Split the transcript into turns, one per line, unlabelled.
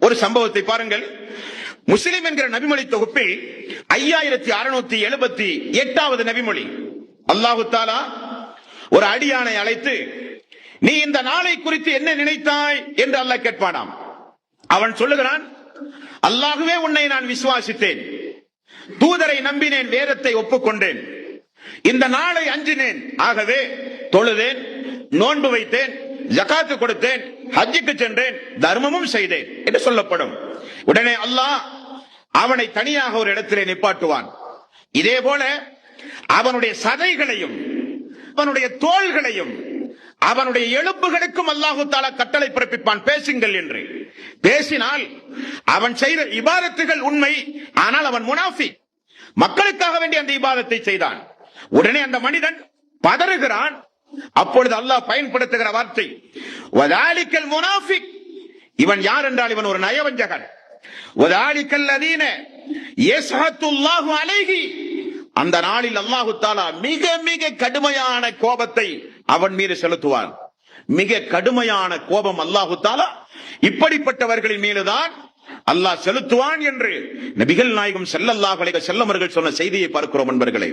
ஒரு சம்பவத்தை பாருங்கள். முஸ்லிம் என்கிற நபிமொழி தொகுப்பில் 5678வது நபிமொழி. அல்லாஹு தஆலா ஒரு அடியானை அழைத்து, நீ இந்த நாளை குறித்து என்ன நினைத்தாய் என்று அல்லாஹ் கேட்பானாம். அவன் சொல்லுகிறான், அல்லாஹ்வே உன்னை நான் விசுவாசித்தேன், தூதரை நம்பினேன், வேதத்தை ஒப்புக்கொண்டேன், இந்த நாளை அஞ்சினேன், ஆகவே தொழுதேன், நோன்பு வைத்தேன், ஜகாத்து கொடுத்தேன், ஹஜ்ஜுக்கு சென்றேன், தர்மமும் செய்தேன் என்று சொல்லப்படும். உடனே அல்லாஹ் அவனை தனியாக ஒரு இடத்திலே நிப்பாட்டுவான். இதே போல அவனுடைய சதைகளையும் அவனுடைய தோள்களையும் அவனுடைய எலும்புகளுக்கும் அல்லாஹு தஆலா கட்டளை பிறப்பிப்பான், பேசுங்கள் என்று. பேசினால் அவன் செய்த இபாதத்துகள் உண்மை, ஆனால் அவன் முனாஃபிக், மக்களுக்காக வேண்டிய அந்த இபாதத்தை செய்தான். உடனே அந்த மனிதன் பதறுகிறான். அப்பொழுது அல்லாஹ் பயன்படுத்துகிற வார்த்தை வதாலிக்கல் முனாஃபிக். இவன் யார் என்றால் இவன் ஒரு நயவஞ்சகன். வதாலிக்கல் லதீன யஸ்ஹத்துல்லாஹு அலைஹி. அந்த நாளில் அல்லாஹு தஆலா மிக மிக கடுமையான கோபத்தை அவன் மீது செலுத்துவான். மிக கடுமையான கோபம் அல்லாஹு தஆலா இப்படிப்பட்டவர்களின் மீதுதான் அல்லாஹ் செலுத்துவான் என்று நபிகள் நாயகம் ஸல்லல்லாஹு அலைஹி வஸல்லம் அவர்கள் சொன்ன செய்தியை பார்க்கிறோம் நண்பர்களே.